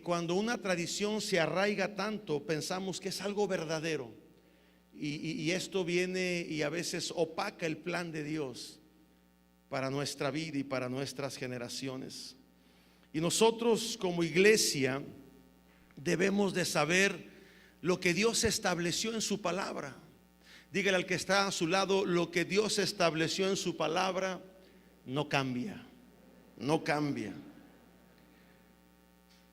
Cuando una tradición se arraiga tanto, pensamos que es algo verdadero. Y esto viene y a veces opaca el plan de Dios para nuestra vida y para nuestras generaciones. Y nosotros como iglesia debemos de saber lo que Dios estableció en su palabra. Dígale al que está a su lado: lo que Dios estableció en su palabra no cambia, no cambia.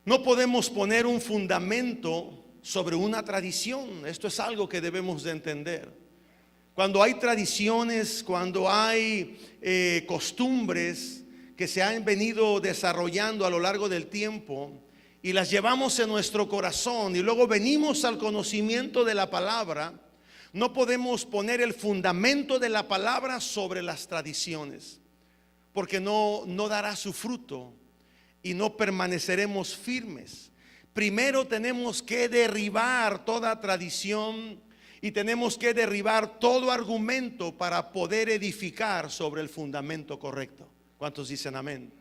No podemos poner un fundamento sobre una tradición. Esto es algo que debemos de entender. Cuando hay tradiciones, cuando hay costumbres que se han venido desarrollando a lo largo del tiempo y las llevamos en nuestro corazón y luego venimos al conocimiento de la palabra, no podemos poner el fundamento de la palabra sobre las tradiciones, porque no dará su fruto y no permaneceremos firmes. Primero tenemos que derribar toda tradición y tenemos que derribar todo argumento para poder edificar sobre el fundamento correcto. ¿Cuántos dicen amén?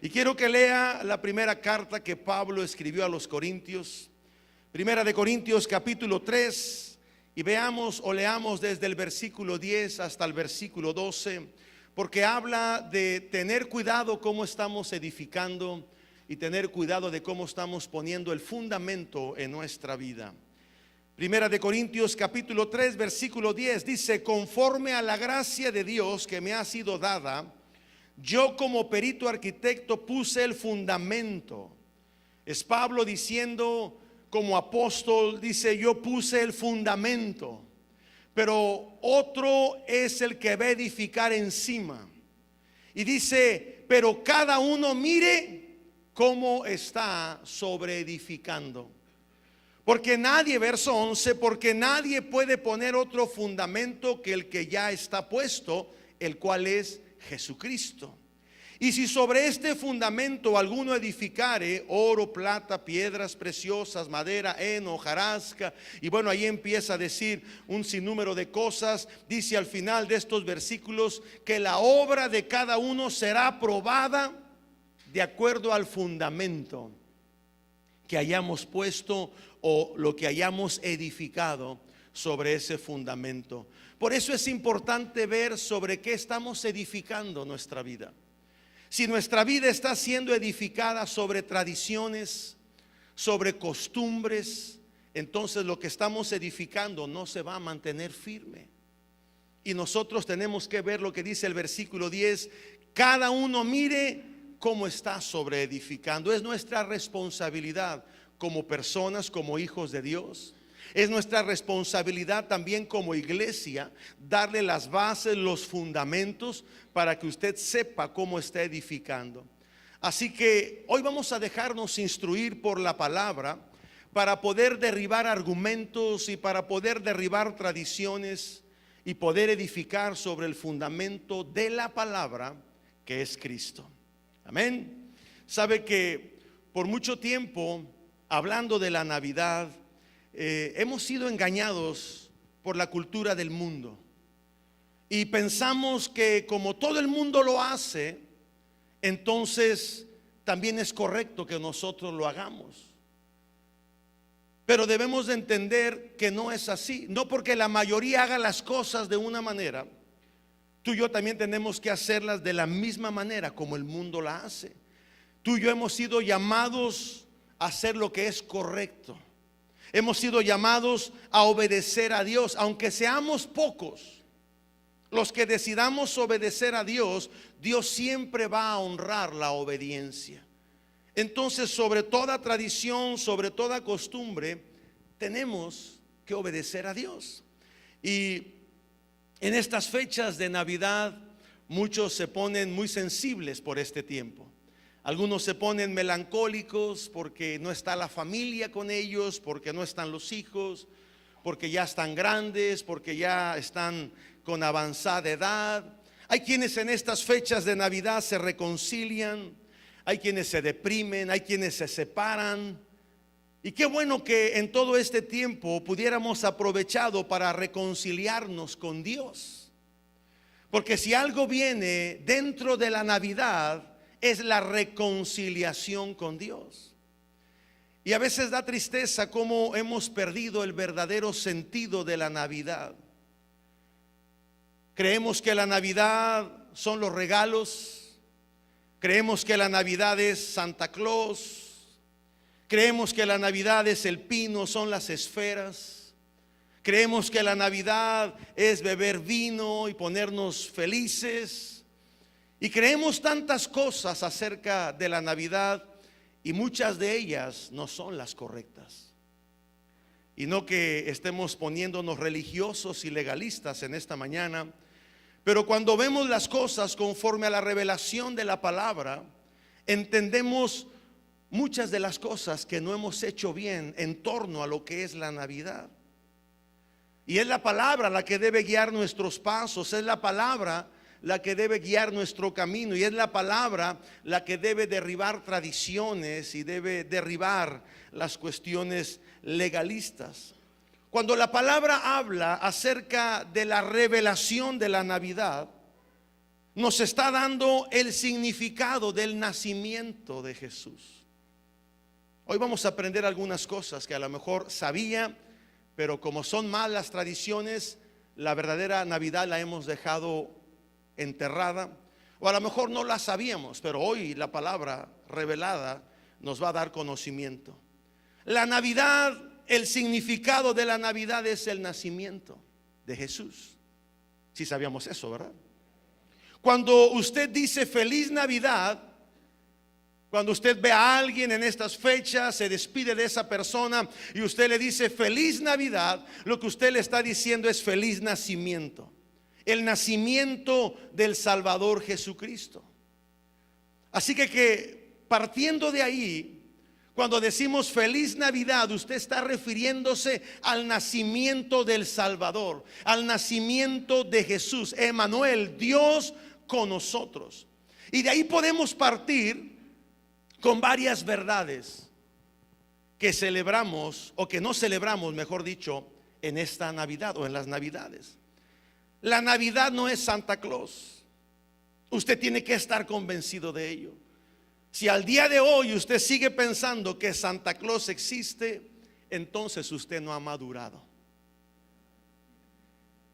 Y quiero que lea la primera carta que Pablo escribió a los Corintios, Primera de Corintios capítulo 3, y veamos o leamos desde el versículo 10 hasta el versículo 12, porque habla de tener cuidado cómo estamos edificando y tener cuidado de cómo estamos poniendo el fundamento en nuestra vida. Primera de Corintios capítulo 3 versículo 10 dice: conforme a la gracia de Dios que me ha sido dada, yo como perito arquitecto puse el fundamento. Es Pablo diciendo, como apóstol, dice: yo puse el fundamento, pero otro es el que va a edificar encima. Y dice: pero cada uno mire cómo está sobre edificando. Porque nadie, verso 11, porque nadie puede poner otro fundamento que el que ya está puesto, el cual es Jesucristo. Y si sobre este fundamento alguno edificare oro, plata, piedras preciosas, madera, heno, hojarasca, y bueno, ahí empieza a decir un sinnúmero de cosas. Dice al final de estos versículos que la obra de cada uno será probada de acuerdo al fundamento que hayamos puesto o lo que hayamos edificado sobre ese fundamento. Por eso es importante ver sobre qué estamos edificando nuestra vida. Si nuestra vida está siendo edificada sobre tradiciones, sobre costumbres, entonces lo que estamos edificando no se va a mantener firme. Y nosotros tenemos que ver lo que dice el versículo 10: cada uno mire cómo está sobre edificando. Es nuestra responsabilidad como personas, como hijos de Dios. Es nuestra responsabilidad también como iglesia darle las bases, los fundamentos para que usted sepa cómo está edificando. Así que hoy vamos a dejarnos instruir por la palabra para poder derribar argumentos y para poder derribar tradiciones y poder edificar sobre el fundamento de la palabra, que es Cristo. Amén. Sabe que por mucho tiempo, hablando de la Navidad, hemos sido engañados por la cultura del mundo y pensamos que como todo el mundo lo hace, entonces también es correcto que nosotros lo hagamos. Pero debemos de entender que no es así. No porque la mayoría haga las cosas de una manera, tú y yo también tenemos que hacerlas de la misma manera como el mundo la hace. Tú y yo hemos sido llamados a hacer lo que es correcto. Hemos sido llamados a obedecer a Dios, aunque seamos pocos los que decidamos obedecer a Dios. Dios siempre va a honrar la obediencia. Entonces, sobre toda tradición, sobre toda costumbre, tenemos que obedecer a Dios. Y en estas fechas de Navidad, muchos se ponen muy sensibles por este tiempo. Algunos se ponen melancólicos porque no está la familia con ellos, porque no están los hijos, porque ya están grandes, porque ya están con avanzada edad. Hay quienes en estas fechas de Navidad se reconcilian, hay quienes se deprimen, hay quienes se separan. Y qué bueno que en todo este tiempo pudiéramos aprovechado para reconciliarnos con Dios. Porque si algo viene dentro de la Navidad, es la reconciliación con Dios. Y a veces da tristeza cómo hemos perdido el verdadero sentido de la Navidad. Creemos que la Navidad son los regalos. Creemos que la Navidad es Santa Claus. Creemos que la Navidad es el pino, son las esferas. Creemos que la Navidad es beber vino y ponernos felices. Y creemos tantas cosas acerca de la Navidad, y muchas de ellas no son las correctas. Y no que estemos poniéndonos religiosos y legalistas en esta mañana, pero cuando vemos las cosas conforme a la revelación de la palabra, entendemos muchas de las cosas que no hemos hecho bien en torno a lo que es la Navidad. Y es la palabra la que debe guiar nuestros pasos, es la palabra la que debe guiar nuestro camino, y es la palabra la que debe derribar tradiciones y debe derribar las cuestiones legalistas. Cuando la palabra habla acerca de la revelación de la Navidad, nos está dando el significado del nacimiento de Jesús. Hoy vamos a aprender algunas cosas que a lo mejor sabía, pero como son malas tradiciones, la verdadera Navidad la hemos dejado enterrada, o a lo mejor no la sabíamos, pero hoy la palabra revelada nos va a dar conocimiento. La Navidad, el significado de la Navidad es el nacimiento de Jesús. Sí sabíamos eso, ¿verdad? Cuando usted dice feliz Navidad, cuando usted ve a alguien en estas fechas, se despide de esa persona y usted le dice feliz Navidad, lo que usted le está diciendo es feliz nacimiento. El nacimiento del Salvador Jesucristo. Así que partiendo de ahí, cuando decimos feliz Navidad, usted está refiriéndose al nacimiento del Salvador, al nacimiento de Jesús, Emmanuel, Dios con nosotros. Y de ahí podemos partir con varias verdades que celebramos, o que no celebramos, mejor dicho, en esta Navidad o en las Navidades. La Navidad no es Santa Claus. Usted tiene que estar convencido de ello. Si al día de hoy usted sigue pensando que Santa Claus existe, entonces usted no ha madurado.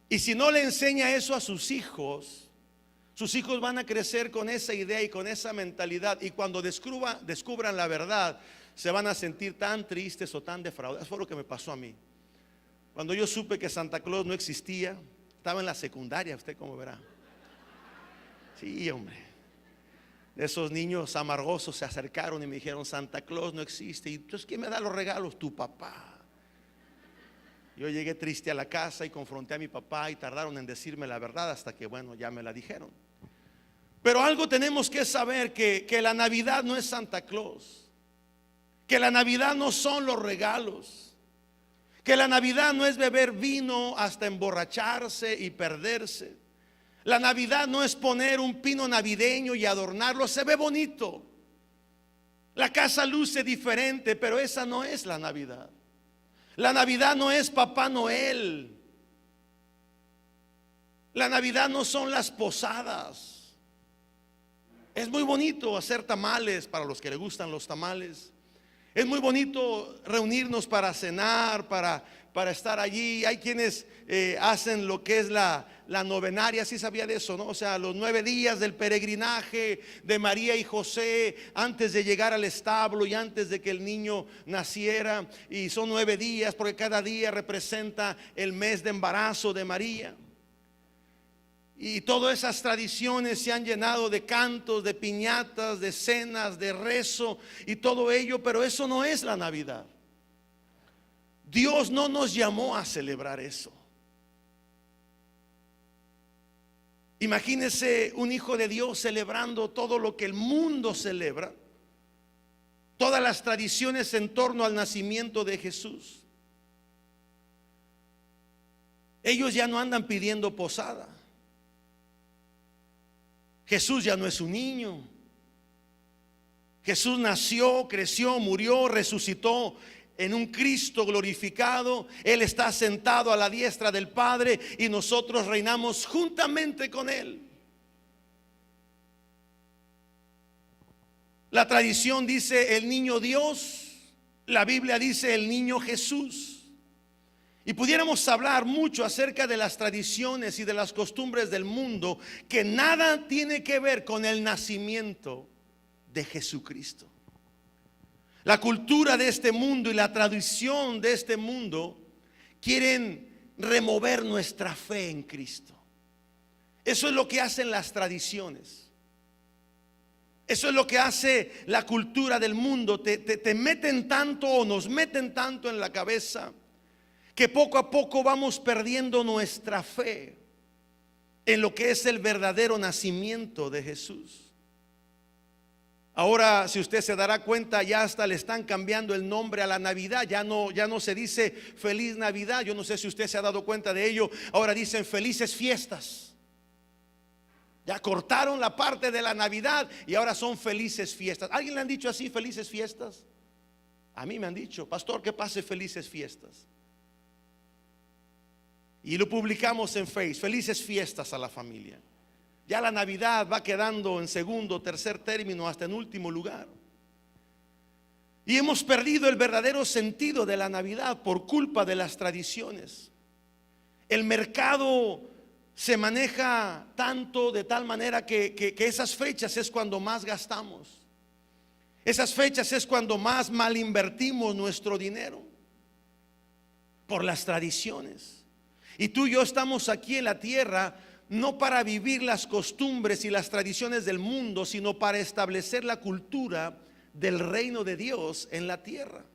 Y si no le enseña eso a sus hijos van a crecer con esa idea y con esa mentalidad. Y cuando descubran la verdad, se van a sentir tan tristes o tan defraudados. Eso fue lo que me pasó a mí. Cuando yo supe que Santa Claus no existía, estaba en la secundaria, usted como verá. Sí, hombre. Esos niños amargosos se acercaron y me dijeron, Santa Claus no existe. Y entonces, ¿quién me da los regalos? Tu papá. Yo llegué triste a la casa y confronté a mi papá y tardaron en decirme la verdad hasta que, bueno, ya me la dijeron. Pero algo tenemos que saber, que la Navidad no es Santa Claus, que la Navidad no son los regalos, que la Navidad no es beber vino hasta emborracharse y perderse. La Navidad no es poner un pino navideño y adornarlo. Se ve bonito, la casa luce diferente, pero esa no es la Navidad. La Navidad no es Papá Noel. La Navidad no son las posadas. Es muy bonito hacer tamales para los que le gustan los tamales. Es muy bonito reunirnos para cenar, para estar allí. Hay quienes hacen lo que es la novenaria. Sí sabía de eso, ¿no? O sea, los 9 días del peregrinaje de María y José antes de llegar al establo y antes de que el niño naciera. Y son 9 días porque cada día representa el mes de embarazo de María. Y todas esas tradiciones se han llenado de cantos, de piñatas, de cenas, de rezo y todo ello, pero eso no es la Navidad. Dios no nos llamó a celebrar eso. Imagínese un hijo de Dios celebrando todo lo que el mundo celebra, todas las tradiciones en torno al nacimiento de Jesús. Ellos ya no andan pidiendo posada. Jesús ya no es un niño. Jesús nació, creció, murió, resucitó en un Cristo glorificado. Él está sentado a la diestra del Padre y nosotros reinamos juntamente con Él. La tradición dice el niño Dios La Biblia dice el niño Jesús. Y pudiéramos hablar mucho acerca de las tradiciones y de las costumbres del mundo que nada tiene que ver con el nacimiento de Jesucristo. La cultura de este mundo y la tradición de este mundo quieren remover nuestra fe en Cristo. Eso es lo que hacen las tradiciones. Eso es lo que hace la cultura del mundo. Te meten tanto o nos meten tanto en la cabeza que poco a poco vamos perdiendo nuestra fe en lo que es el verdadero nacimiento de Jesús. Ahora, si usted se dará cuenta, ya hasta le están cambiando el nombre a la Navidad. Ya no se dice Feliz Navidad. Yo no sé si usted se ha dado cuenta de ello. Ahora dicen Felices Fiestas. Ya cortaron la parte de la Navidad y ahora son Felices Fiestas. ¿Alguien le han dicho así, Felices Fiestas? A mí me han dicho, pastor, que pase Felices Fiestas. Y lo publicamos en Facebook, Felices Fiestas a la familia. Ya la Navidad va quedando en segundo, tercer término, hasta en último lugar. Y hemos perdido el verdadero sentido de la Navidad por culpa de las tradiciones. El mercado se maneja tanto de tal manera que esas fechas es cuando más gastamos. Esas fechas es cuando más mal invertimos nuestro dinero por las tradiciones. Y tú y yo estamos aquí en la tierra no para vivir las costumbres y las tradiciones del mundo, sino para establecer la cultura del reino de Dios en la tierra.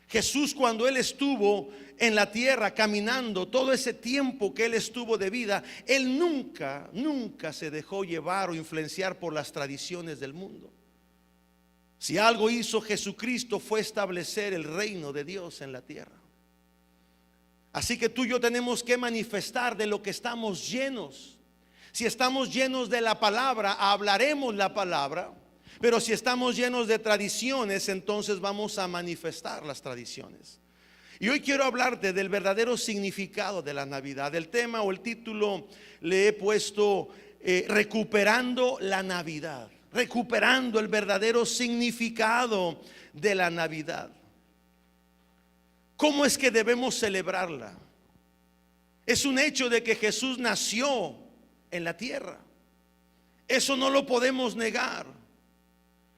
Jesús, cuando Él estuvo en la tierra caminando, todo ese tiempo que Él estuvo de vida, Él nunca se dejó llevar o influenciar por las tradiciones del mundo. Si algo hizo Jesucristo fue establecer el reino de Dios en la tierra. Así que tú y yo tenemos que manifestar de lo que estamos llenos. Si estamos llenos de la palabra, hablaremos la palabra. Pero si estamos llenos de tradiciones, entonces vamos a manifestar las tradiciones. Y hoy quiero hablarte del verdadero significado de la Navidad. El tema o el título le he puesto recuperando la Navidad. Recuperando el verdadero significado de la Navidad. ¿Cómo es que debemos celebrarla? Es un hecho de que Jesús nació en la tierra. Eso no lo podemos negar.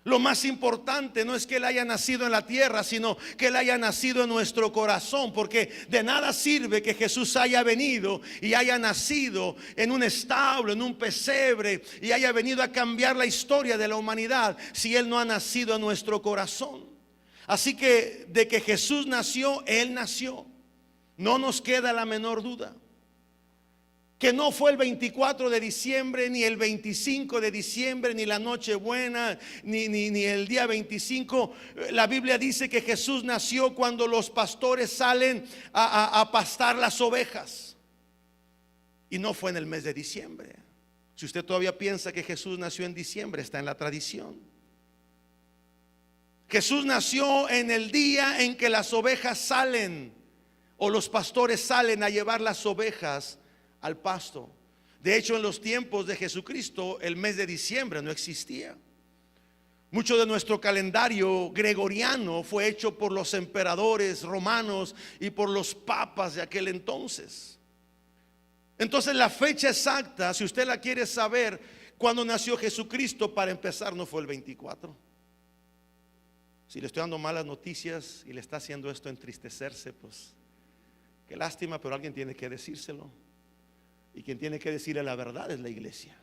Lo más importante no es que Él haya nacido en la tierra, sino que Él haya nacido en nuestro corazón. Porque de nada sirve que Jesús haya venido y haya nacido en un establo, en un pesebre, y haya venido a cambiar la historia de la humanidad si Él no ha nacido en nuestro corazón. Así que de que Jesús nació, Él nació. No nos queda la menor duda. Que no fue el 24 de diciembre, ni el 25 de diciembre, ni la Nochebuena, ni el día 25. La Biblia dice que Jesús nació cuando los pastores salen a pastar las ovejas. Y no fue en el mes de diciembre. Si usted todavía piensa que Jesús nació en diciembre, está en la tradición. Jesús nació en el día en que las ovejas salen, o los pastores salen a llevar las ovejas al pasto. De hecho, en los tiempos de Jesucristo, el mes de diciembre no existía. Mucho de nuestro calendario gregoriano fue hecho por los emperadores romanos y por los papas de aquel entonces. Entonces, la fecha exacta, si usted la quiere saber, cuando nació Jesucristo, para empezar, no fue el 24. Si le estoy dando malas noticias y le está haciendo esto entristecerse, pues qué lástima, pero alguien tiene que decírselo. Y quien tiene que decirle la verdad es la iglesia.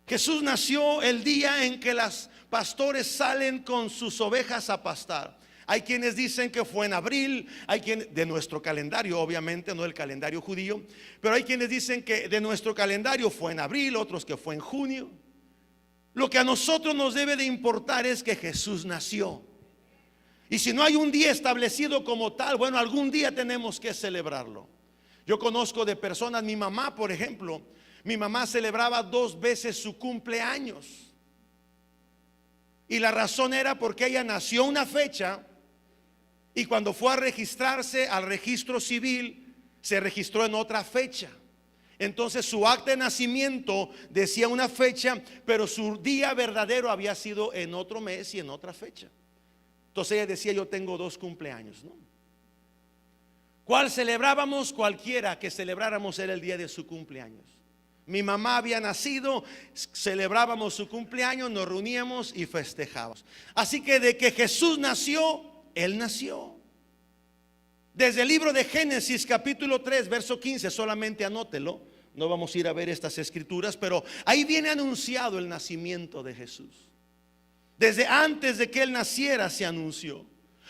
Jesús nació el día en que los pastores salen con sus ovejas a pastar. Hay quienes dicen que fue en abril, hay quienes, de nuestro calendario, obviamente, no el calendario judío, pero hay quienes dicen que de nuestro calendario fue en abril, otros que fue en junio. Lo que a nosotros nos debe de importar es que Jesús nació. Y si no hay un día establecido como tal, bueno, algún día tenemos que celebrarlo. Yo conozco de personas, mi mamá, por ejemplo, mi mamá celebraba 2 veces su cumpleaños. Y la razón era porque ella nació una fecha y cuando fue a registrarse al registro civil, se registró en otra fecha. Entonces su acta de nacimiento decía una fecha, pero su día verdadero había sido en otro mes y en otra fecha. Entonces ella decía, yo tengo 2 cumpleaños, ¿no? ¿Cuál celebrábamos? Cualquiera que celebráramos era el día de su cumpleaños. Mi mamá había nacido, celebrábamos su cumpleaños, nos reuníamos y festejábamos. Así que de que Jesús nació, Él nació. Desde el libro de Génesis capítulo 3 verso 15, solamente anótelo. No vamos a ir a ver estas escrituras, pero ahí viene anunciado el nacimiento de Jesús. Desde antes de que Él naciera se anunció.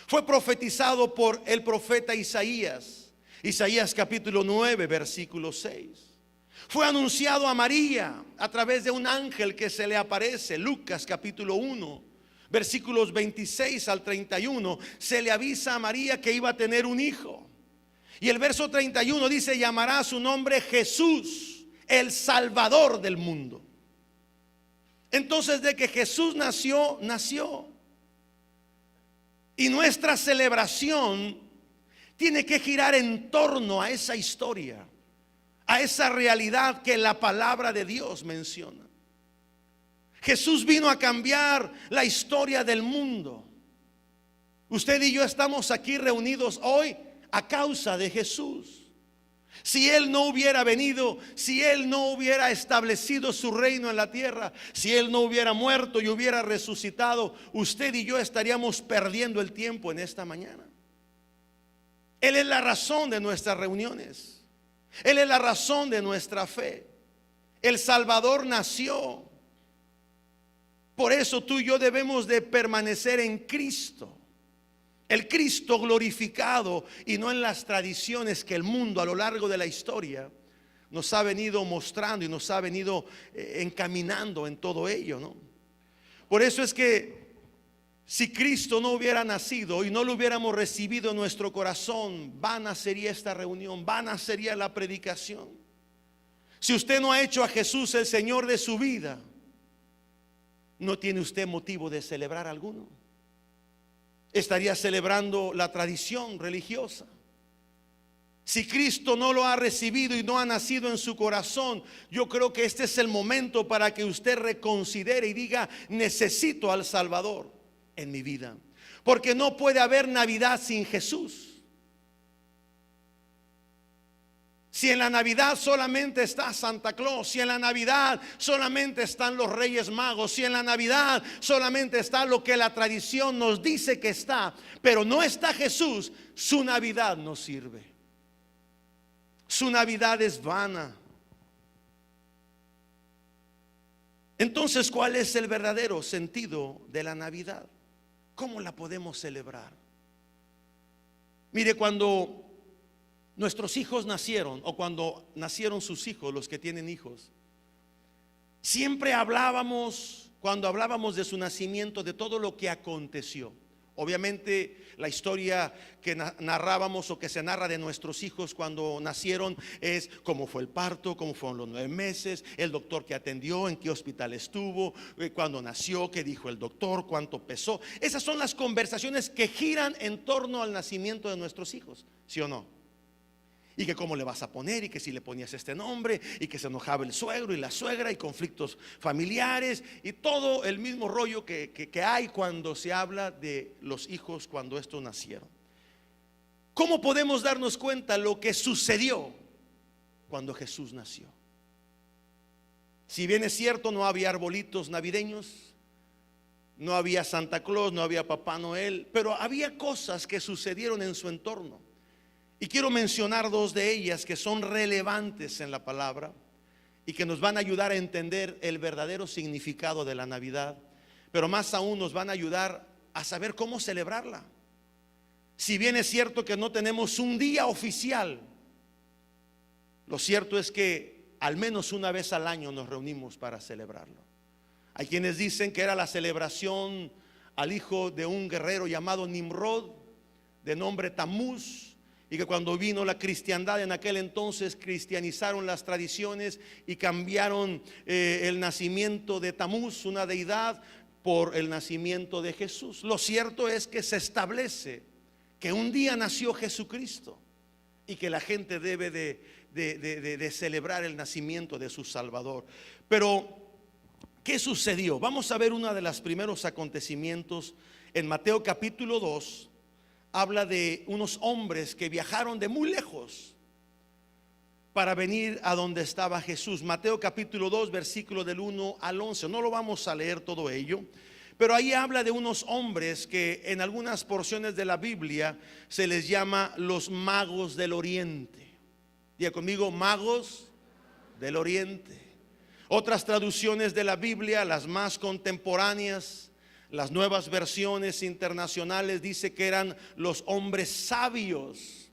Fue profetizado por el profeta Isaías. Isaías capítulo 9 versículo 6. Fue anunciado a María a través de un ángel que se le aparece. Lucas capítulo 1 versículos 26 al 31. Se le avisa a María que iba a tener un hijo. Y el verso 31 dice, llamará su nombre Jesús, el Salvador del mundo. Entonces, de que Jesús nació, nació. Y nuestra celebración tiene que girar en torno a esa historia, a esa realidad que la palabra de Dios menciona. Jesús vino a cambiar la historia del mundo. Usted y yo estamos aquí reunidos hoy a causa de Jesús. Si Él no hubiera venido, si Él no hubiera establecido su reino en la tierra, si Él no hubiera muerto y hubiera resucitado, usted y yo estaríamos perdiendo el tiempo en esta mañana. Él es la razón de nuestras reuniones. Él es la razón de nuestra fe. El Salvador nació. Por eso tú y yo debemos de permanecer en Cristo. El Cristo glorificado y no en las tradiciones que el mundo a lo largo de la historia nos ha venido mostrando y nos ha venido encaminando en todo ello, ¿no? Por eso es que si Cristo no hubiera nacido y no lo hubiéramos recibido en nuestro corazón, vana sería esta reunión, vana sería la predicación. Si usted no ha hecho a Jesús el Señor de su vida, no tiene usted motivo de celebrar alguno. Estaría celebrando la tradición religiosa. Si Cristo no lo ha recibido y no ha nacido en su corazón, yo creo que este es el momento para que usted reconsidere y diga, necesito al Salvador en mi vida. Porque no puede haber Navidad sin Jesús. Si en la Navidad solamente está Santa Claus, si en la Navidad solamente están los Reyes Magos, si en la Navidad solamente está lo que la tradición nos dice que está, pero no está Jesús, su Navidad no sirve. Su Navidad es vana. Entonces, ¿cuál es el verdadero sentido de la Navidad? ¿Cómo la podemos celebrar? Mire, cuando nuestros hijos nacieron, o cuando nacieron sus hijos, los que tienen hijos, siempre hablábamos, cuando hablábamos de su nacimiento, de todo lo que aconteció. Obviamente la historia que narrábamos o que se narra de nuestros hijos cuando nacieron es cómo fue el parto, cómo fueron los 9 meses, el doctor que atendió, en qué hospital estuvo, cuando nació, qué dijo el doctor, cuánto pesó. Esas son las conversaciones que giran en torno al nacimiento de nuestros hijos, ¿sí o no? Y que cómo le vas a poner, y que si le ponías este nombre, y que se enojaba el suegro y la suegra, y conflictos familiares, y todo el mismo rollo que hay cuando se habla de los hijos cuando estos nacieron. ¿Cómo podemos darnos cuenta lo que sucedió cuando Jesús nació? Si bien es cierto, no había arbolitos navideños, no había Santa Claus, no había Papá Noel, pero había cosas que sucedieron en su entorno. Y quiero mencionar 2 de ellas que son relevantes en la palabra y que nos van a ayudar a entender el verdadero significado de la Navidad, pero más aún nos van a ayudar a saber cómo celebrarla. Si bien es cierto que no tenemos un día oficial, lo cierto es que al menos una vez al año nos reunimos para celebrarlo. Hay quienes dicen que era la celebración al hijo de un guerrero llamado Nimrod, de nombre Tamuz, y que cuando vino la cristiandad en aquel entonces cristianizaron las tradiciones y cambiaron el nacimiento de Tamuz, una deidad, por el nacimiento de Jesús. Lo cierto es que se establece que un día nació Jesucristo y que la gente debe de celebrar el nacimiento de su Salvador. Pero ¿qué sucedió? Vamos a ver uno de los primeros acontecimientos en Mateo capítulo 2, habla de unos hombres que viajaron de muy lejos para venir a donde estaba Jesús. Mateo capítulo 2, versículo del 1 al 11. No lo vamos a leer todo ello, pero ahí habla de unos hombres que en algunas porciones de la Biblia se les llama los magos del oriente. Diga conmigo, magos del oriente. Otras traducciones de la Biblia, las más contemporáneas, las nuevas versiones internacionales, dice que eran los hombres sabios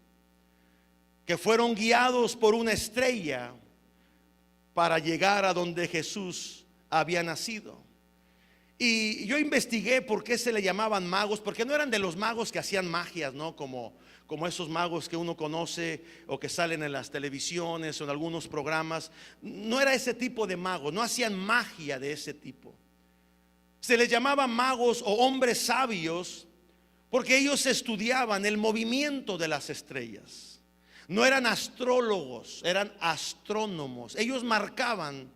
que fueron guiados por una estrella para llegar a donde Jesús había nacido. Y yo investigué por qué se le llamaban magos, porque no eran de los magos que hacían magias, ¿no? Como esos magos que uno conoce o que salen en las televisiones o en algunos programas. No era ese tipo de magos, no hacían magia de ese tipo. Se les llamaba magos o hombres sabios porque ellos estudiaban el movimiento de las estrellas. No eran astrólogos, eran astrónomos. Ellos marcaban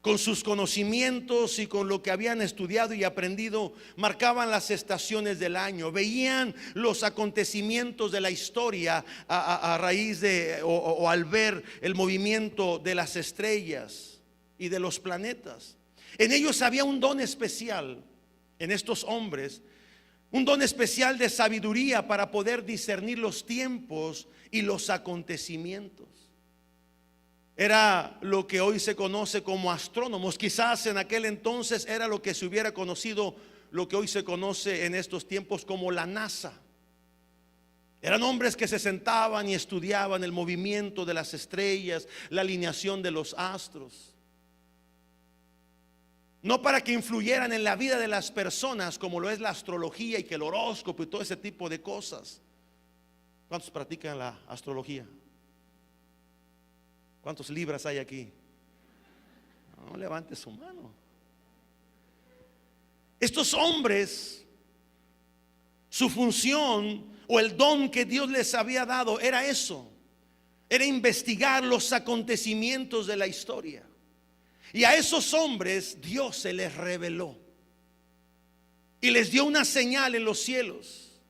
con sus conocimientos y con lo que habían estudiado y aprendido, marcaban las estaciones del año, veían los acontecimientos de la historia a raíz de o al ver el movimiento de las estrellas y de los planetas. En ellos había un don especial, en estos hombres, un don especial de sabiduría para poder discernir los tiempos y los acontecimientos. Era lo que hoy se conoce como astrónomos. Quizás en aquel entonces era lo que se hubiera conocido, lo que hoy se conoce en estos tiempos como la NASA. Eran hombres que se sentaban y estudiaban el movimiento de las estrellas, la alineación de los astros. No para que influyeran en la vida de las personas como lo es la astrología y que el horóscopo y todo ese tipo de cosas. ¿Cuántos practican la astrología? ¿Cuántos libras hay aquí? No levante su mano. Estos hombres, su función o el don que Dios les había dado era eso. Era investigar los acontecimientos de la historia. Y a esos hombres Dios se les reveló y les dio una señal en los cielos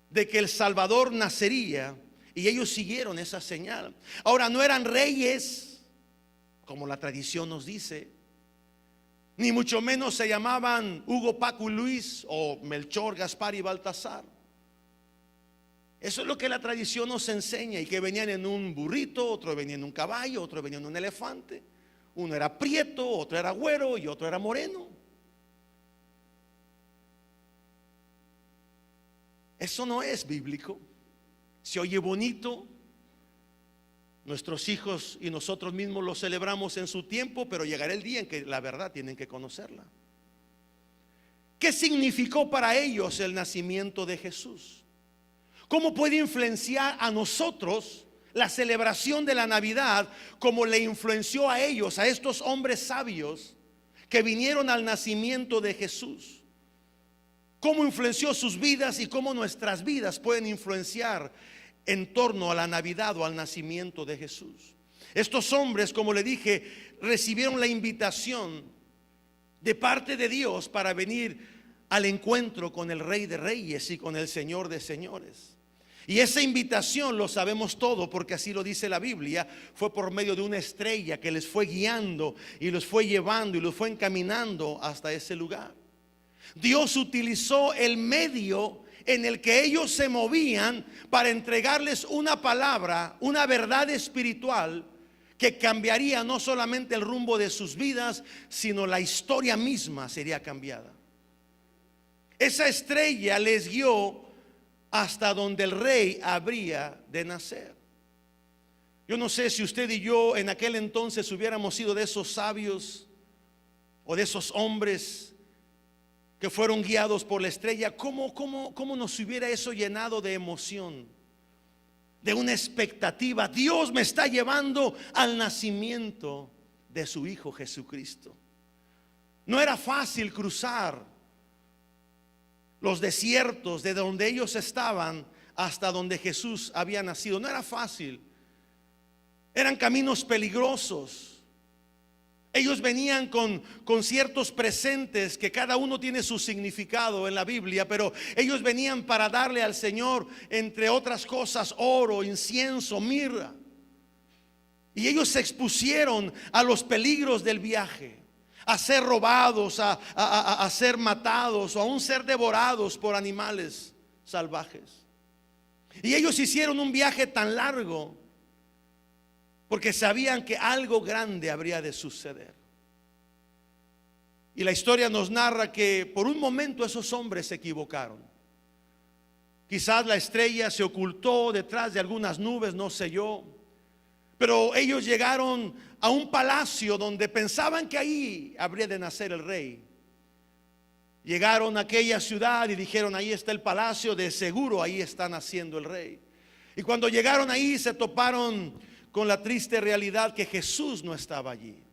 de que el Salvador nacería. Y ellos siguieron esa señal. Ahora, no eran reyes, como la tradición nos dice, ni mucho menos se llamaban Hugo, Paco y Luis o Melchor, Gaspar y Baltasar. Eso es lo que la tradición nos enseña. Y que venían en un burrito, otro venía en un caballo, otro venía en un elefante. Uno era prieto, otro era güero y otro era moreno. Eso no es bíblico. Se oye bonito. Nuestros hijos y nosotros mismos lo celebramos en su tiempo, pero llegará el día en que la verdad tienen que conocerla. ¿Qué significó para ellos el nacimiento de Jesús? ¿Cómo puede influenciar a nosotros la celebración de la Navidad como le influenció a ellos, a estos hombres sabios que vinieron al nacimiento de Jesús? ¿Cómo influenció sus vidas y cómo nuestras vidas pueden influenciar en torno a la Navidad o al nacimiento de Jesús? Estos hombres, como le dije, recibieron la invitación de parte de Dios para venir al encuentro con el Rey de Reyes y con el Señor de Señores. Y esa invitación, lo sabemos todo porque así lo dice la Biblia, fue por medio de una estrella que les fue guiando y los fue llevando y los fue encaminando hasta ese lugar. Dios utilizó el medio en el que ellos se movían para entregarles una palabra, una verdad espiritual que cambiaría no solamente el rumbo de sus vidas, sino la historia misma sería cambiada. Esa estrella les guió hasta donde el rey habría de nacer. Yo no sé si usted y yo en aquel entonces hubiéramos sido de esos sabios o de esos hombres que fueron guiados por la estrella. ¿Cómo nos hubiera eso llenado de emoción, de una expectativa? Dios me está llevando al nacimiento de su Hijo Jesucristo. No era fácil cruzar los desiertos de donde ellos estaban hasta donde Jesús había nacido. No era fácil. Eran caminos peligrosos. Ellos venían con ciertos presentes que cada uno tiene su significado en la Biblia, pero ellos venían para darle al Señor, entre otras cosas, oro, incienso, mirra. Y ellos se expusieron a los peligros del viaje, a ser robados, a ser matados o aún ser devorados por animales salvajes. Y ellos hicieron un viaje tan largo porque sabían que algo grande habría de suceder. Y la historia nos narra que por un momento esos hombres se equivocaron. Quizás la estrella se ocultó detrás de algunas nubes, no sé yo. Pero ellos llegaron a un palacio donde pensaban que ahí habría de nacer el rey. Llegaron a aquella ciudad y dijeron: ahí está el palacio, de seguro ahí está naciendo el rey. Y cuando llegaron ahí se toparon con la triste realidad que Jesús no estaba allí.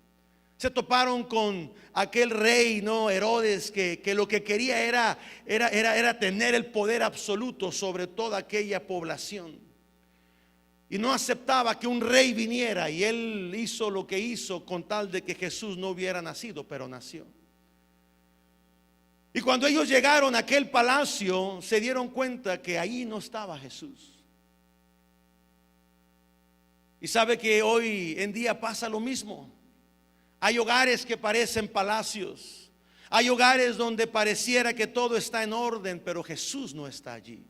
Se toparon con aquel rey, ¿no? Herodes, que lo que quería era tener el poder absoluto sobre toda aquella población. Y no aceptaba que un rey viniera, y él hizo lo que hizo con tal de que Jesús no hubiera nacido, pero nació. Y cuando ellos llegaron a aquel palacio, se dieron cuenta que ahí no estaba Jesús. Y sabe que hoy en día pasa lo mismo. Hay hogares que parecen palacios. Hay hogares donde pareciera que todo está en orden, pero Jesús no está allí.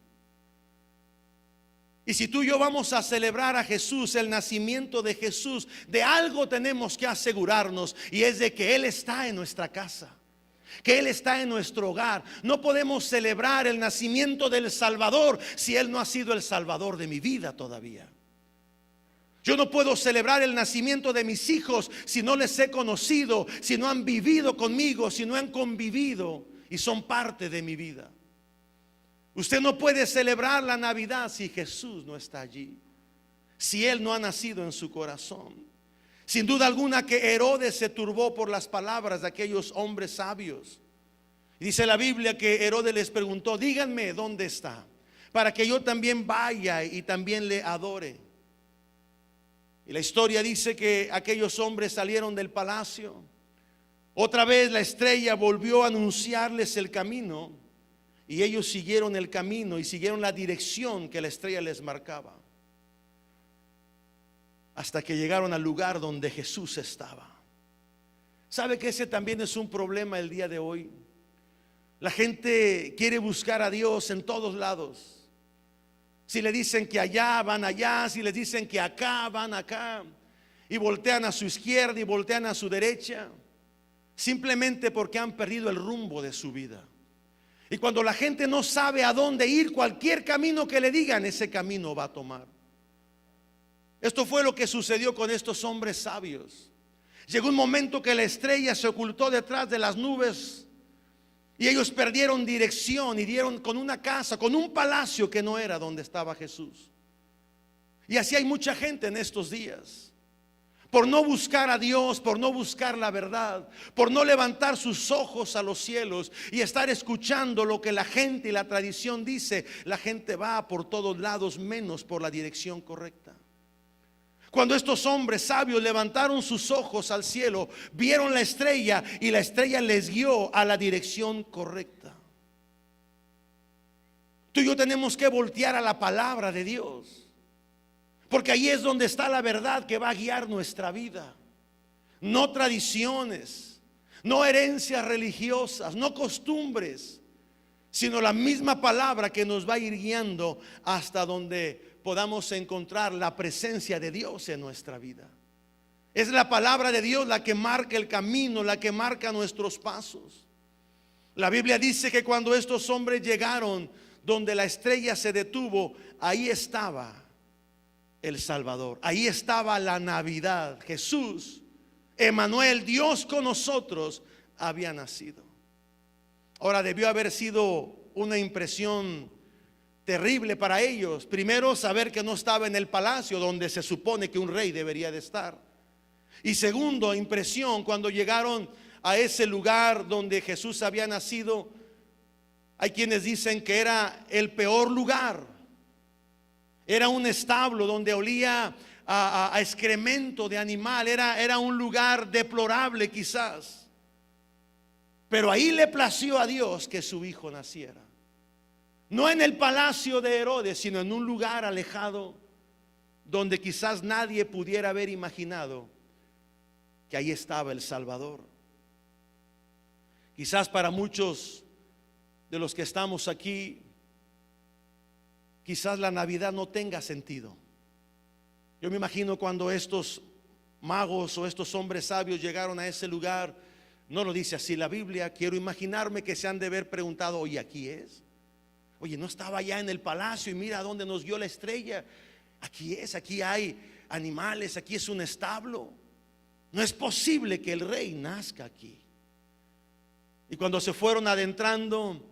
Y si tú y yo vamos a celebrar a Jesús, el nacimiento de Jesús, de algo tenemos que asegurarnos, y es de que Él está en nuestra casa, que Él está en nuestro hogar. No podemos celebrar el nacimiento del Salvador si Él no ha sido el Salvador de mi vida todavía. Yo no puedo celebrar el nacimiento de mis hijos si no les he conocido, si no han vivido conmigo, si no han convivido y son parte de mi vida. Usted no puede celebrar la Navidad si Jesús no está allí, si Él no ha nacido en su corazón. Sin duda alguna que Herodes se turbó por las palabras de aquellos hombres sabios. Y dice la Biblia que Herodes les preguntó: díganme dónde está, para que yo también vaya y también le adore. Y la historia dice que aquellos hombres salieron del palacio. Otra vez la estrella volvió a anunciarles el camino, y ellos siguieron el camino y siguieron la dirección que la estrella les marcaba, hasta que llegaron al lugar donde Jesús estaba. ¿Sabe que ese también es un problema el día de hoy? La gente quiere buscar a Dios en todos lados. Si le dicen que allá, van allá. Si les dicen que acá, van acá. Y voltean a su izquierda y voltean a su derecha, simplemente porque han perdido el rumbo de su vida. Y cuando la gente no sabe a dónde ir, cualquier camino que le digan, ese camino va a tomar. Esto fue lo que sucedió con estos hombres sabios. Llegó un momento que la estrella se ocultó detrás de las nubes, y ellos perdieron dirección y dieron con una casa, con un palacio que no era donde estaba Jesús. Y así hay mucha gente en estos días. Por no buscar a Dios, por no buscar la verdad, por no levantar sus ojos a los cielos y estar escuchando lo que la gente y la tradición dice, la gente va por todos lados menos por la dirección correcta. Cuando estos hombres sabios levantaron sus ojos al cielo, vieron la estrella, y la estrella les guió a la dirección correcta. Tú y yo tenemos que voltear a la palabra de Dios, porque ahí es donde está la verdad que va a guiar nuestra vida. No tradiciones, no herencias religiosas, no costumbres, sino la misma palabra que nos va a ir guiando hasta donde podamos encontrar la presencia de Dios en nuestra vida. Es la palabra de Dios la que marca el camino, la que marca nuestros pasos. La Biblia dice que cuando estos hombres llegaron donde la estrella se detuvo, ahí estaba el Salvador, ahí estaba la Navidad. Jesús, Emmanuel, Dios con nosotros, había nacido. Ahora, debió haber sido una impresión terrible para ellos. Primero, saber que no estaba en el palacio donde se supone que un rey debería de estar. Y segundo, impresión cuando llegaron a ese lugar donde Jesús había nacido. Hay quienes dicen que era el peor lugar. Era un establo donde olía a excremento de animal, era un lugar deplorable quizás. Pero ahí le plació a Dios que su hijo naciera. No en el palacio de Herodes, sino en un lugar alejado, donde quizás nadie pudiera haber imaginado que ahí estaba el Salvador. Quizás para muchos de los que estamos aquí, quizás la Navidad no tenga sentido. Yo me imagino cuando estos magos o estos hombres sabios llegaron a ese lugar, no lo dice así la Biblia, quiero imaginarme que se han de haber preguntado, oye, ¿aquí es? Oye, ¿no estaba allá en el palacio y mira dónde nos dio la estrella? Aquí es, aquí hay animales, aquí es un establo. No es posible que el rey nazca aquí. Y cuando se fueron adentrando,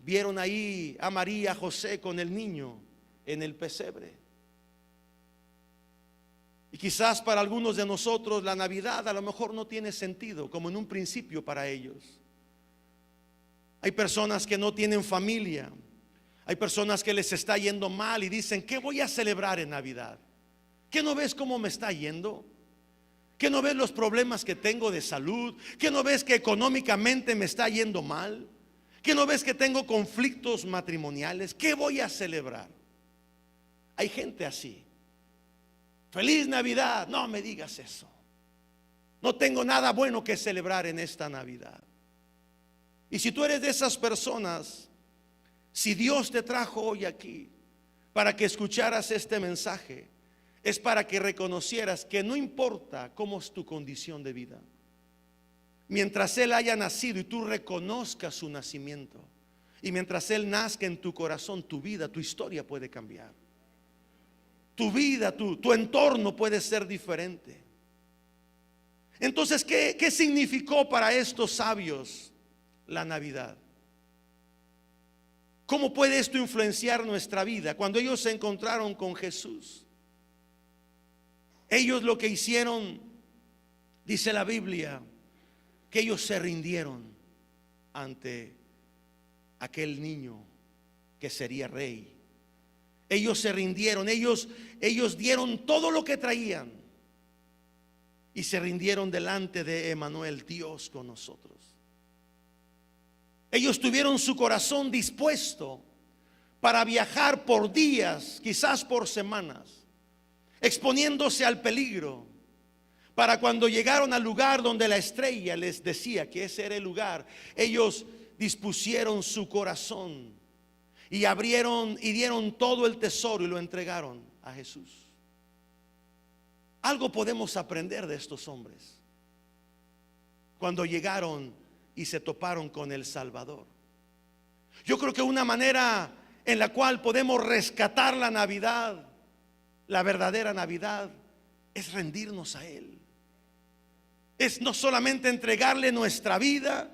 vieron ahí a María, a José con el niño en el pesebre. Y quizás para algunos de nosotros la Navidad a lo mejor no tiene sentido, como en un principio para ellos. Hay personas que no tienen familia. Hay personas que les está yendo mal y dicen, ¿qué voy a celebrar en Navidad? ¿Qué no ves cómo me está yendo? ¿Qué no ves los problemas que tengo de salud? ¿Qué no ves que económicamente me está yendo mal? ¿Qué no ves que tengo conflictos matrimoniales? ¿Qué voy a celebrar? Hay gente así. Feliz Navidad. No me digas eso. No tengo nada bueno que celebrar en esta Navidad. Y si tú eres de esas personas, si Dios te trajo hoy aquí para que escucharas este mensaje, es para que reconocieras que no importa cómo es tu condición de vida, mientras Él haya nacido y tú reconozcas su nacimiento, y mientras Él nazca en tu corazón, tu vida, tu historia puede cambiar. Tu vida, tu entorno puede ser diferente. Entonces, ¿qué significó para estos sabios la Navidad? ¿Cómo puede esto influenciar nuestra vida? Cuando ellos se encontraron con Jesús, ellos lo que hicieron, dice la Biblia, que ellos se rindieron ante aquel niño que sería rey. Ellos se rindieron, ellos dieron todo lo que traían y se rindieron delante de Emmanuel, Dios con nosotros. Ellos tuvieron su corazón dispuesto para viajar por días, quizás por semanas, exponiéndose al peligro, para cuando llegaron al lugar donde la estrella les decía que ese era el lugar, ellos dispusieron su corazón y abrieron y dieron todo el tesoro y lo entregaron a Jesús. Algo podemos aprender de estos hombres cuando llegaron y se toparon con el Salvador. Yo creo que una manera en la cual podemos rescatar la Navidad, la verdadera Navidad, es rendirnos a Él. Es no solamente entregarle nuestra vida,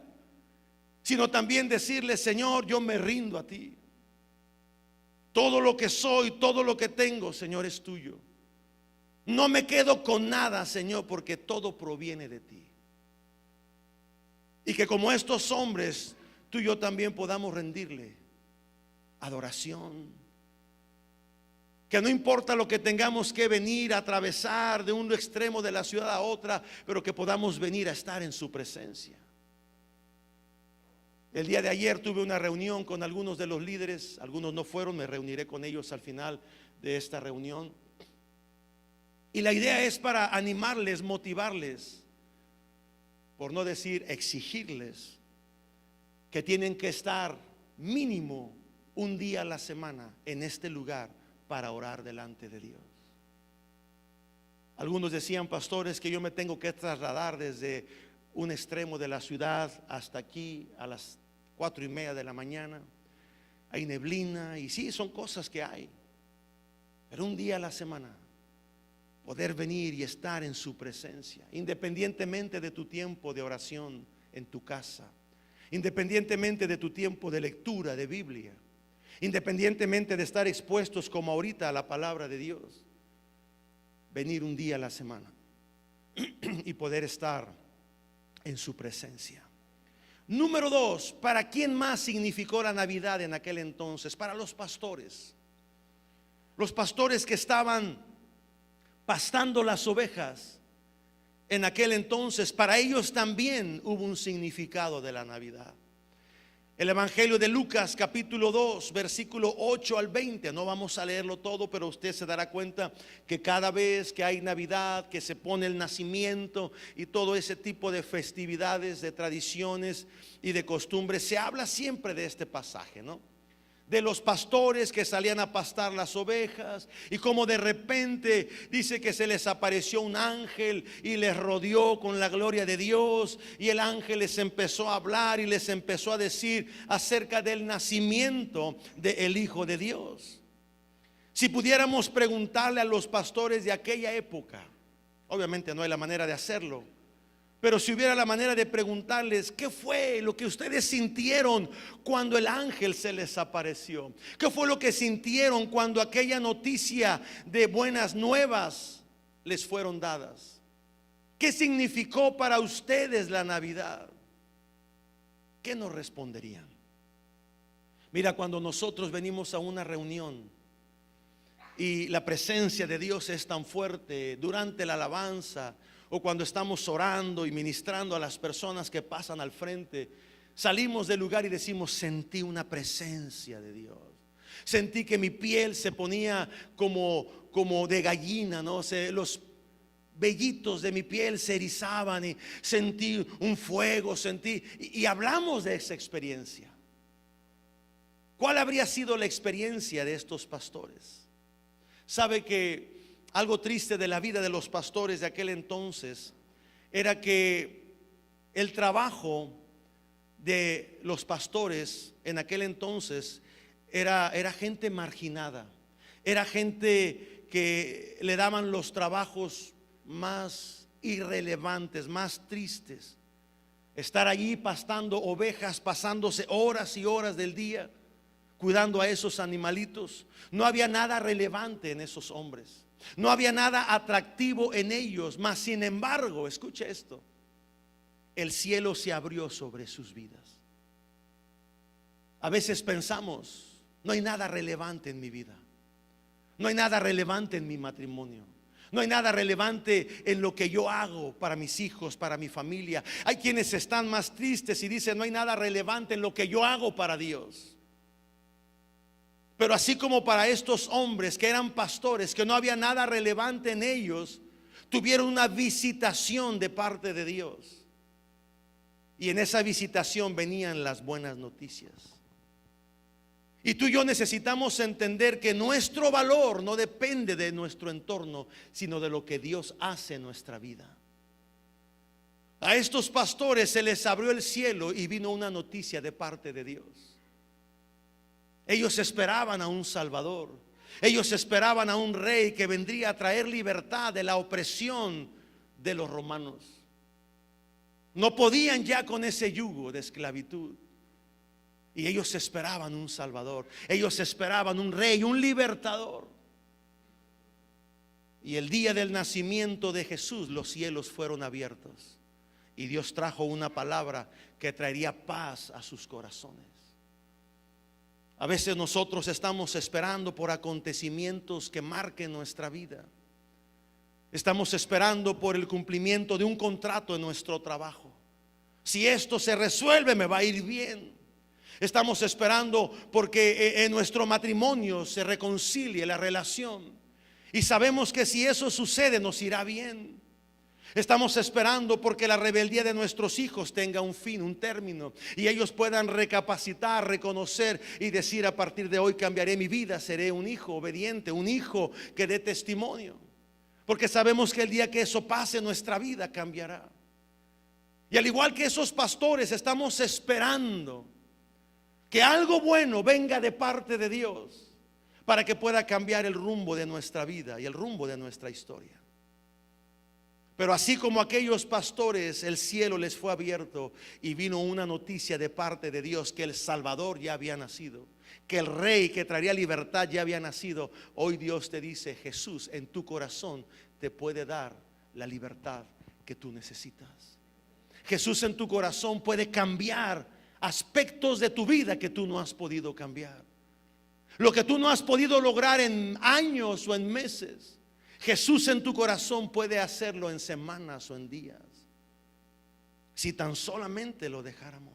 sino también decirle, Señor, yo me rindo a ti. Todo lo que soy, todo lo que tengo, Señor, es tuyo. No me quedo con nada, Señor, porque todo proviene de ti. Y que como estos hombres, tú y yo también podamos rendirle adoración. Que no importa lo que tengamos que venir a atravesar de un extremo de la ciudad a otra, pero que podamos venir a estar en su presencia. El día de ayer tuve una reunión con algunos de los líderes, algunos no fueron, me reuniré con ellos al final de esta reunión. Y la idea es para animarles, motivarles, por no decir exigirles, que tienen que estar mínimo un día a la semana en este lugar para orar delante de Dios. Algunos decían, pastores, que yo me tengo que trasladar desde un extremo de la ciudad hasta aquí a las 4:30 de la mañana. Hay neblina y sí, son cosas que hay, pero un día a la semana poder venir y estar en su presencia, independientemente de tu tiempo de oración en tu casa, independientemente de tu tiempo de lectura de Biblia, independientemente de estar expuestos como ahorita a la palabra de Dios, venir un día a la semana y poder estar en su presencia. Número 2, ¿para quién más significó la Navidad en aquel entonces? Para los pastores. Los pastores que estaban pastando las ovejas, en aquel entonces para ellos también hubo un significado de la Navidad. El Evangelio de Lucas capítulo 2 versículo 8 al 20, no vamos a leerlo todo, pero usted se dará cuenta que cada vez que hay Navidad, que se pone el nacimiento y todo ese tipo de festividades, de tradiciones y de costumbres, se habla siempre de este pasaje, ¿no? De los pastores que salían a pastar las ovejas y como de repente dice que se les apareció un ángel y les rodeó con la gloria de Dios, y el ángel les empezó a hablar y les empezó a decir acerca del nacimiento del Hijo de Dios. Si pudiéramos preguntarle a los pastores de aquella época, obviamente no hay la manera de hacerlo, pero si hubiera la manera de preguntarles qué fue lo que ustedes sintieron cuando el ángel se les apareció, qué fue lo que sintieron cuando aquella noticia de buenas nuevas les fueron dadas, qué significó para ustedes la Navidad, ¿qué nos responderían? Mira, cuando nosotros venimos a una reunión y la presencia de Dios es tan fuerte durante la alabanza, o cuando estamos orando y ministrando a las personas que pasan al frente, salimos del lugar y decimos: sentí una presencia de Dios, sentí que mi piel se ponía como de gallina, ¿no? Los vellitos de mi piel se erizaban y sentí un fuego, y hablamos de esa experiencia. ¿Cuál habría sido la experiencia de estos pastores? Sabe que algo triste de la vida de los pastores de aquel entonces era que el trabajo de los pastores en aquel entonces era gente marginada, era gente que le daban los trabajos más irrelevantes, más tristes. Estar allí pastando ovejas, pasándose horas y horas del día cuidando a esos animalitos. No había nada relevante en esos hombres, no había nada atractivo en ellos, mas sin embargo, escuche esto, el cielo se abrió sobre sus vidas. A veces pensamos: no hay nada relevante en mi vida, no hay nada relevante en mi matrimonio, no hay nada relevante en lo que yo hago para mis hijos, para mi familia. Hay quienes están más tristes y dicen: no hay nada relevante en lo que yo hago para Dios. Pero así como para estos hombres que eran pastores, que no había nada relevante en ellos, tuvieron una visitación de parte de Dios. Y en esa visitación venían las buenas noticias. Y tú y yo necesitamos entender que nuestro valor no depende de nuestro entorno, sino de lo que Dios hace en nuestra vida. A estos pastores se les abrió el cielo y vino una noticia de parte de Dios. Ellos esperaban a un Salvador, ellos esperaban a un rey que vendría a traer libertad de la opresión de los romanos. No podían ya con ese yugo de esclavitud, y ellos esperaban un Salvador, ellos esperaban un rey, un libertador. Y el día del nacimiento de Jesús, los cielos fueron abiertos y Dios trajo una palabra que traería paz a sus corazones. A veces nosotros estamos esperando por acontecimientos que marquen nuestra vida. Estamos esperando por el cumplimiento de un contrato en nuestro trabajo. Si esto se resuelve, me va a ir bien. Estamos esperando porque en nuestro matrimonio se reconcilie la relación, y sabemos que si eso sucede nos irá bien. Estamos esperando porque la rebeldía de nuestros hijos tenga un fin, un término, y ellos puedan recapacitar, reconocer y decir: a partir de hoy cambiaré mi vida, seré un hijo obediente, un hijo que dé testimonio. Porque sabemos que el día que eso pase, nuestra vida cambiará. Y al igual que esos pastores, estamos esperando que algo bueno venga de parte de Dios para que pueda cambiar el rumbo de nuestra vida y el rumbo de nuestra historia. Pero así como aquellos pastores, el cielo les fue abierto y vino una noticia de parte de Dios que el Salvador ya había nacido, que el Rey que traería libertad ya había nacido. Hoy Dios te dice: Jesús en tu corazón te puede dar la libertad que tú necesitas. Jesús en tu corazón puede cambiar aspectos de tu vida que tú no has podido cambiar. Lo que tú no has podido lograr en años o en meses, Jesús en tu corazón puede hacerlo en semanas o en días, si tan solamente lo dejáramos.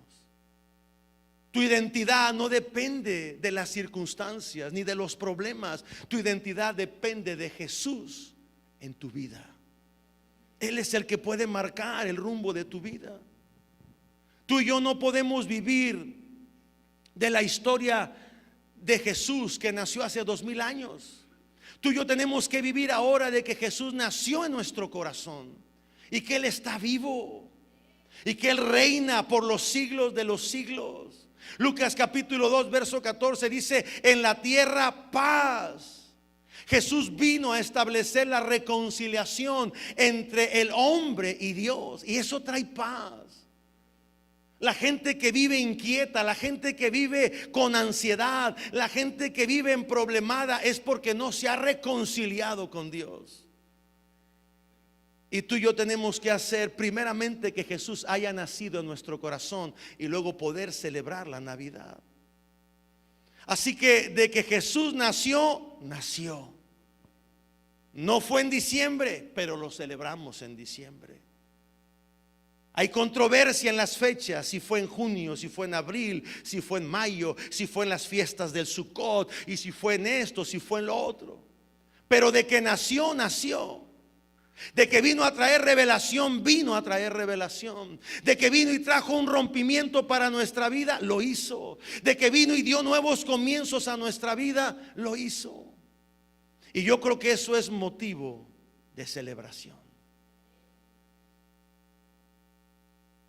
Tu identidad no depende de las circunstancias ni de los problemas. Tu identidad depende de Jesús en tu vida. Él es el que puede marcar el rumbo de tu vida. Tú y yo no podemos vivir de la historia de Jesús que nació hace 2000 años. Tú y yo tenemos que vivir ahora de que Jesús nació en nuestro corazón y que Él está vivo y que Él reina por los siglos de los siglos. Lucas capítulo 2 verso 14 dice: en la tierra paz. Jesús vino a establecer la reconciliación entre el hombre y Dios, y eso trae paz. La gente que vive inquieta, la gente que vive con ansiedad, la gente que vive en problemada, es porque no se ha reconciliado con Dios. Y tú y yo tenemos que hacer primeramente que Jesús haya nacido en nuestro corazón y luego poder celebrar la Navidad. Así que de que Jesús nació, nació. No fue en diciembre, pero lo celebramos en diciembre. Hay controversia en las fechas, si fue en junio, si fue en abril, si fue en mayo, si fue en las fiestas del Sukkot, y si fue en esto, si fue en lo otro. Pero de que nació, nació. De que vino a traer revelación, vino a traer revelación. De que vino y trajo un rompimiento para nuestra vida, lo hizo. De que vino y dio nuevos comienzos a nuestra vida, lo hizo. Y yo creo que eso es motivo de celebración.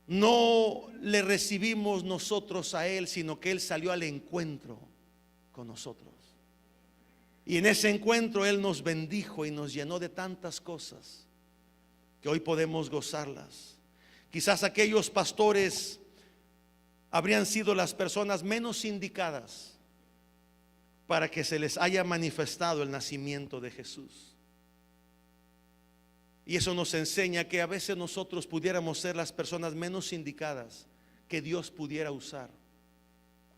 No le recibimos nosotros a Él, sino que Él salió al encuentro con nosotros. Y en ese encuentro Él nos bendijo y nos llenó de tantas cosas que hoy podemos gozarlas. Quizás aquellos pastores habrían sido las personas menos indicadas para que se les haya manifestado el nacimiento de Jesús. Y eso nos enseña que a veces nosotros pudiéramos ser las personas menos indicadas que Dios pudiera usar.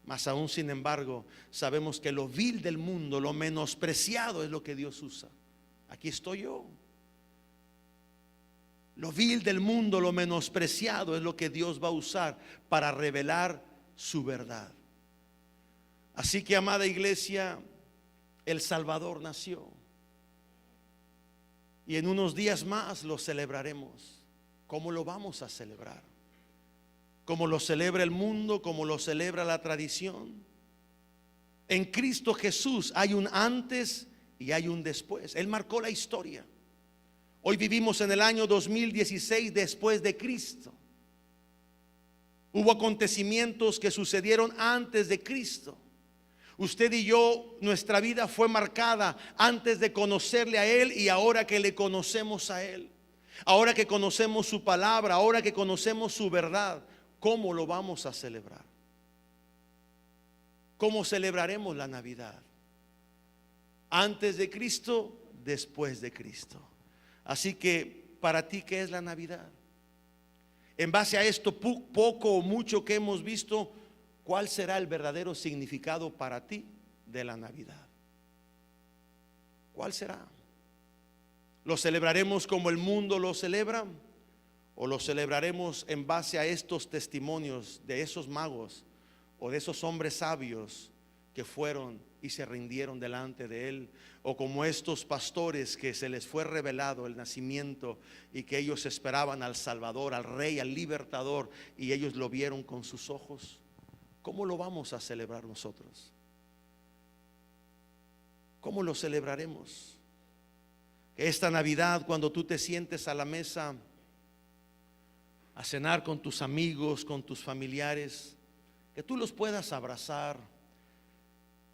Mas aún sin embargo sabemos que lo vil del mundo, lo menospreciado, es lo que Dios usa. Aquí estoy yo. Lo vil del mundo, lo menospreciado, es lo que Dios va a usar para revelar su verdad. Así que, amada iglesia, el Salvador nació. Y en unos días más lo celebraremos. ¿Cómo lo vamos a celebrar? Como lo celebra el mundo, como lo celebra la tradición. En Cristo Jesús hay un antes y hay un después. Él marcó la historia. Hoy vivimos en el año 2016 después de Cristo. Hubo acontecimientos que sucedieron antes de Cristo. Usted y yo, nuestra vida fue marcada antes de conocerle a Él y ahora que le conocemos a Él. Ahora que conocemos su palabra, ahora que conocemos su verdad. ¿Cómo lo vamos a celebrar? ¿Cómo celebraremos la Navidad? Antes de Cristo, después de Cristo. Así que para ti, ¿qué es la Navidad? En base a esto poco o mucho que hemos visto, ¿cuál será el verdadero significado para ti de la Navidad? ¿Cuál será? ¿Lo celebraremos como el mundo lo celebra? ¿O lo celebraremos en base a estos testimonios de esos magos o de esos hombres sabios que fueron y se rindieron delante de Él? O como estos pastores que se les fue revelado el nacimiento y que ellos esperaban al Salvador, al Rey, al Libertador, y ellos lo vieron con sus ojos. ¿Cómo lo vamos a celebrar nosotros? ¿Cómo lo celebraremos? Esta Navidad, cuando tú te sientes a la mesa a cenar con tus amigos, con tus familiares, que tú los puedas abrazar,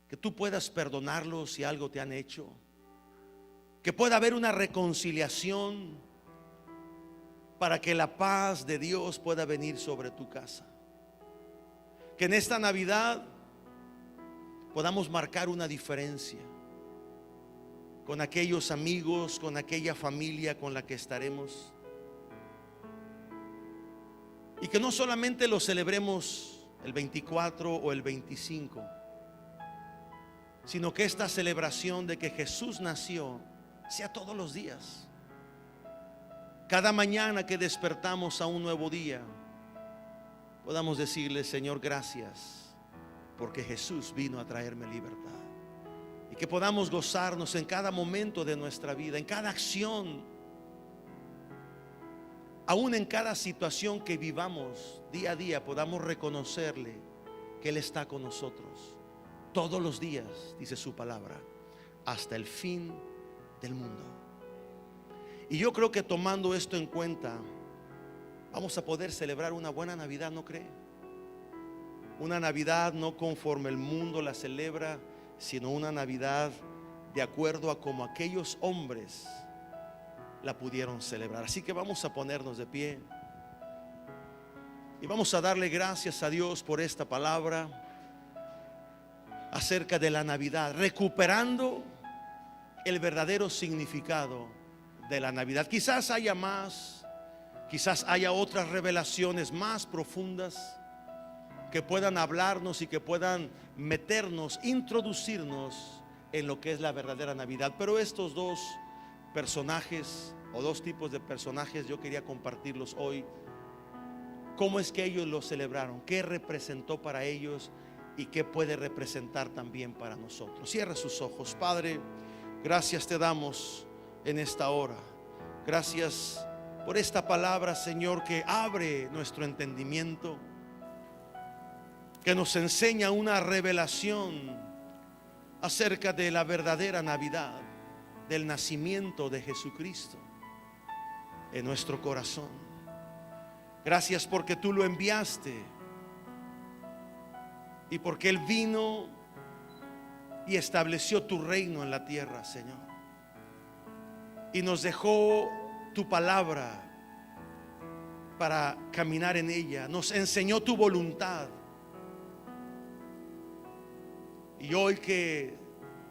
que tú puedas perdonarlos si algo te han hecho, que pueda haber una reconciliación para que la paz de Dios pueda venir sobre tu casa. Que en esta Navidad podamos marcar una diferencia con aquellos amigos, con aquella familia con la que estaremos. Y que no solamente lo celebremos el 24 o el 25, sino que esta celebración de que Jesús nació sea todos los días. Cada mañana que despertamos a un nuevo día, podamos decirle: Señor, gracias, porque Jesús vino a traerme libertad. Y que podamos gozarnos en cada momento de nuestra vida, en cada acción, aún en cada situación que vivamos día a día, podamos reconocerle que Él está con nosotros todos los días, dice su palabra, hasta el fin del mundo. Y yo creo que tomando esto en cuenta, vamos a poder celebrar una buena Navidad, ¿no cree? Una Navidad no conforme el mundo la celebra, sino una Navidad de acuerdo a como aquellos hombres la pudieron celebrar. Así que vamos a ponernos de pie y vamos a darle gracias a Dios por esta palabra acerca de la Navidad, recuperando el verdadero significado de la Navidad. Quizás haya más, quizás haya otras revelaciones más profundas que puedan hablarnos y que puedan meternos, introducirnos en lo que es la verdadera Navidad. Pero estos dos personajes, o dos tipos de personajes, yo quería compartirlos hoy. ¿Cómo es que ellos lo celebraron? ¿Qué representó para ellos? ¿Y qué puede representar también para nosotros? Cierra sus ojos. Padre, gracias te damos en esta hora. Gracias por esta palabra, Señor, que abre nuestro entendimiento, que nos enseña una revelación acerca de la verdadera Navidad, del nacimiento de Jesucristo en nuestro corazón. Gracias porque tú lo enviaste y porque Él vino y estableció tu reino en la tierra, Señor, y nos dejó tu palabra para caminar en ella. Nos enseñó tu voluntad. Y hoy que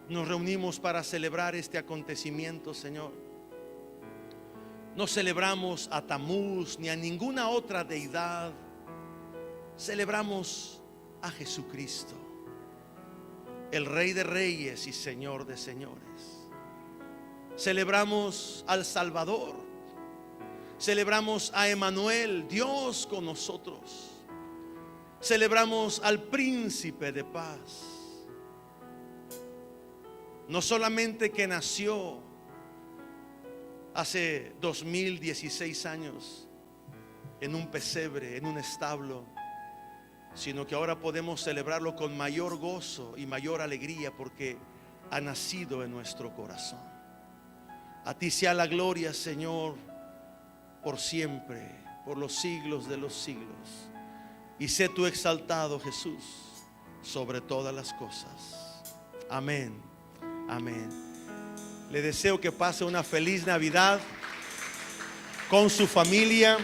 nos reunimos para celebrar este acontecimiento, Señor, no celebramos a Tamuz ni a ninguna otra deidad. Celebramos a Jesucristo, el Rey de Reyes y Señor de Señores. Celebramos al Salvador. Celebramos a Emmanuel, Dios con nosotros. Celebramos al Príncipe de Paz. No solamente que nació hace 2016 años en un pesebre, en un establo, sino que ahora podemos celebrarlo con mayor gozo y mayor alegría porque ha nacido en nuestro corazón. A ti sea la gloria, Señor, por siempre, por los siglos de los siglos. Y sé tú exaltado, Jesús, sobre todas las cosas. Amén. Amén. Le deseo que pase una feliz Navidad con su familia.